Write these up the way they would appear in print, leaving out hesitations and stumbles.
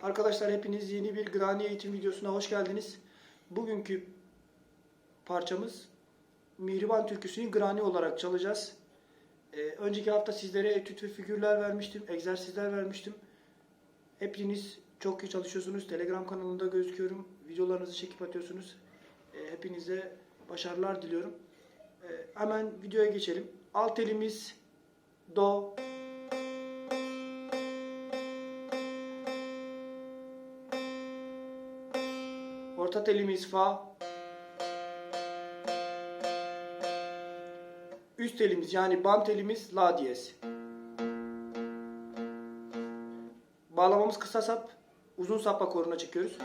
Arkadaşlar hepiniz yeni bir Granny eğitim videosuna hoş geldiniz. Bugünkü parçamız Mihriban türküsünü Granny olarak çalacağız. Önceki hafta sizlere etüt ve figürler vermiştim, egzersizler vermiştim. Hepiniz çok iyi çalışıyorsunuz. Telegram kanalında gözüküyorum. Videolarınızı çekip atıyorsunuz. Hepinize başarılar diliyorum. Hemen videoya geçelim. Alt elimiz Do. Orta telimiz Fa. Üst telimiz yani bam telimiz La diyez. Bağlamamız kısa sap, uzun sap akoruna çekiyoruz.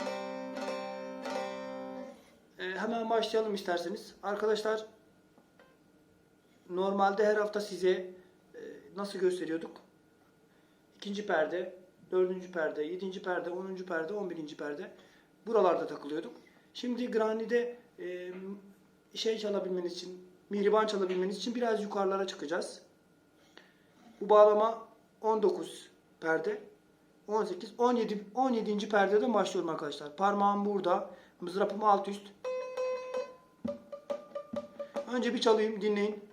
Hemen başlayalım isterseniz. Arkadaşlar normalde her hafta size nasıl gösteriyorduk? 2. perde, 4. perde, 7. perde, 10. perde, 11. perde. Buralarda takılıyorduk. Şimdi Granny'de çalabilmeniz için, mihriban çalabilmeniz için biraz yukarılara çıkacağız. Bu bağlama 19 perde, 18, 17. perdeden başlıyorum arkadaşlar. Parmağım burada, mızrapım alt üst. Önce bir çalayım, dinleyin.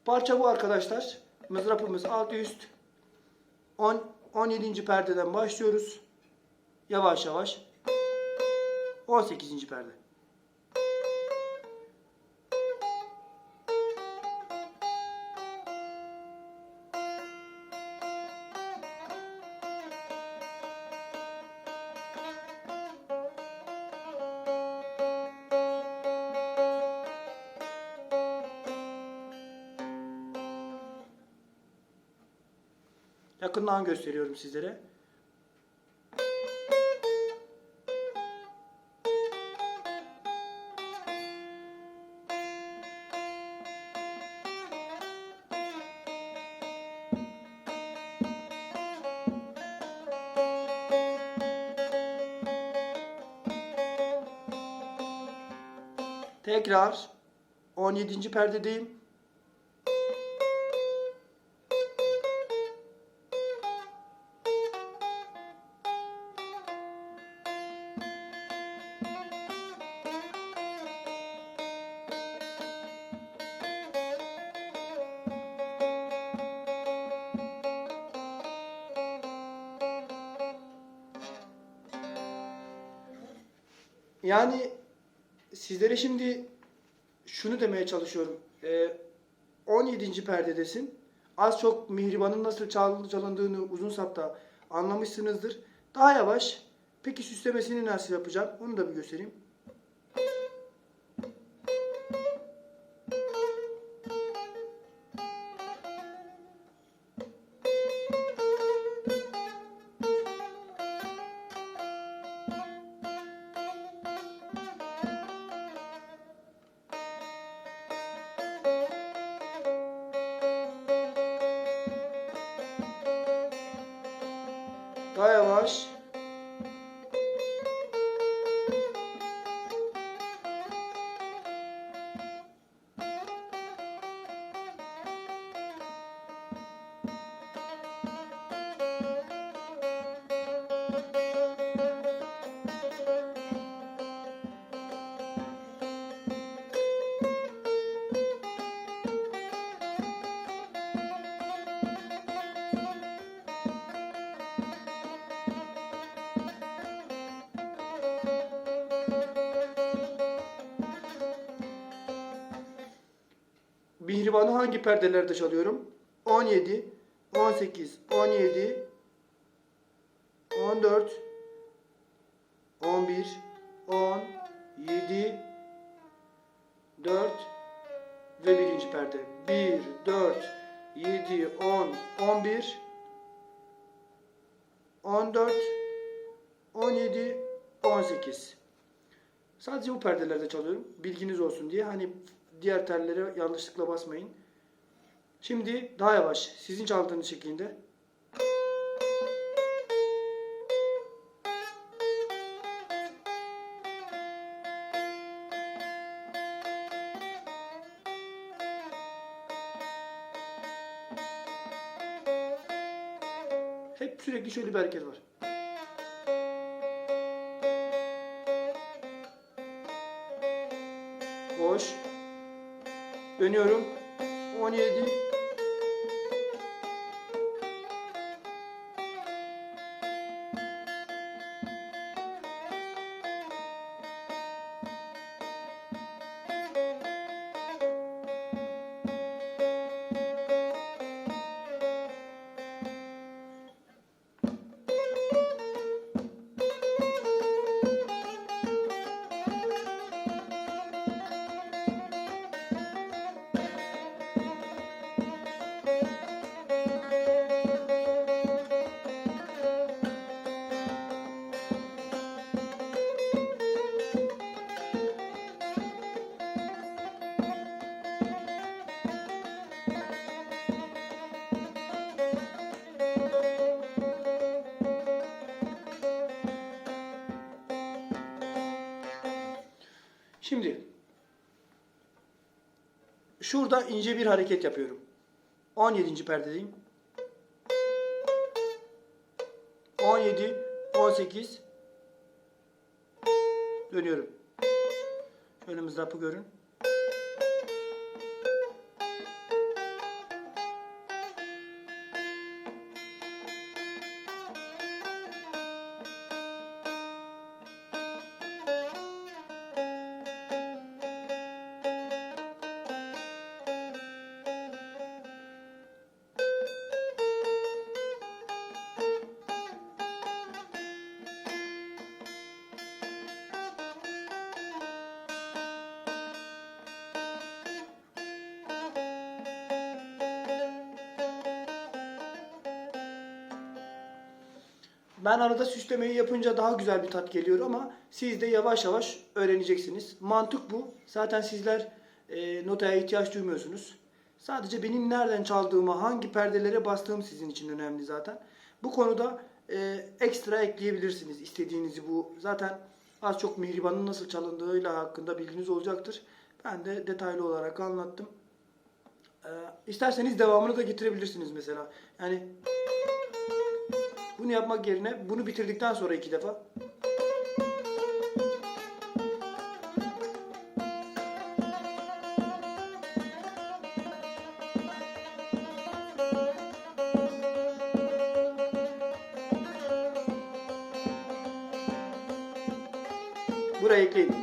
Parça bu arkadaşlar. Mızrapımız alt üst. 17. perdeden başlıyoruz. Yavaş yavaş. 18. perde. Yakından gösteriyorum sizlere. Tekrar 17. perdedeyim. Yani sizlere şimdi şunu demeye çalışıyorum. 17. perdedesin. Az çok mihribanın nasıl çalındığını uzun sapta anlamışsınızdır. Daha yavaş. Peki süslemesini nasıl yapacağım? Onu da bir göstereyim. Daha yavaş. Mihriban'ı hangi perdelerde çalıyorum? 17, 18, 17, 14, 11, 10, 7, 4 ve birinci perde. 1, 4, 7, 10, 11, 14, 17, 18. Sadece bu perdelerde çalıyorum. Bilginiz olsun diye. Hani diğer tellere yanlışlıkla basmayın. Şimdi daha yavaş. Sizin çaldığınız şeklinde. Hep sürekli şöyle bir hareket var. Boş. Dönüyorum. 17. Şimdi şurada ince bir hareket yapıyorum. 17. perdedeyim. 17, 18. Dönüyorum. Şöyle mızrapı görün. Ben arada süslemeyi yapınca daha güzel bir tat geliyor ama siz de yavaş yavaş öğreneceksiniz. Mantık bu. Zaten sizler notaya ihtiyaç duymuyorsunuz. Sadece benim nereden çaldığımı, hangi perdelere bastığım sizin için önemli zaten. Bu konuda ekstra ekleyebilirsiniz istediğinizi bu. Zaten az çok mihribanın nasıl çalındığıyla hakkında bilginiz olacaktır. Ben de detaylı olarak anlattım. İsterseniz devamını da getirebilirsiniz mesela. Yani bunu yapmak yerine bunu bitirdikten sonra 2 defa buraya ekleyin.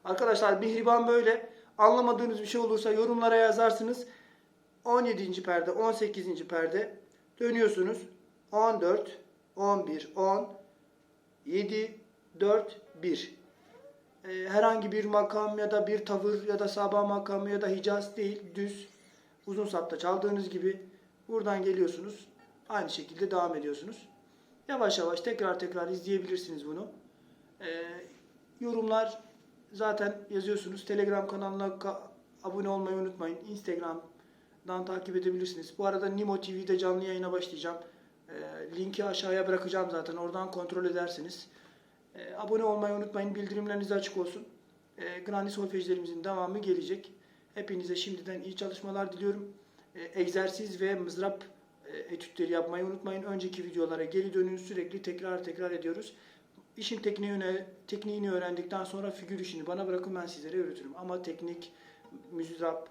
Arkadaşlar mihriban böyle. Anlamadığınız bir şey olursa yorumlara yazarsınız. 17. perde, 18. perde dönüyorsunuz. 14, 11, 10, 7, 4, 1. Herhangi bir makam ya da bir tavır ya da sabah makamı ya da hicaz değil. Düz, uzun sapta çaldığınız gibi buradan geliyorsunuz. Aynı şekilde devam ediyorsunuz. Yavaş yavaş tekrar tekrar izleyebilirsiniz bunu. Yorumlar zaten yazıyorsunuz. Telegram kanalına abone olmayı unutmayın. Instagram'dan takip edebilirsiniz. Bu arada Nimo TV'de canlı yayına başlayacağım. Linki aşağıya bırakacağım zaten. Oradan kontrol edersiniz. Abone olmayı unutmayın. Bildirimleriniz açık olsun. Grani solfejlerimizin devamı gelecek. Hepinize şimdiden iyi çalışmalar diliyorum. Egzersiz ve mızrap etütleri yapmayı unutmayın. Önceki videolara geri dönün. Sürekli tekrar ediyoruz. İşin tekniğini öğrendikten sonra figür işini bana bırakın, ben sizlere öğretirim. Ama teknik, müzrap,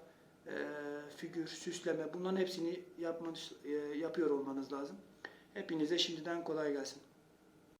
figür, süsleme, bunların hepsini yapıyor olmanız lazım. Hepinize şimdiden kolay gelsin.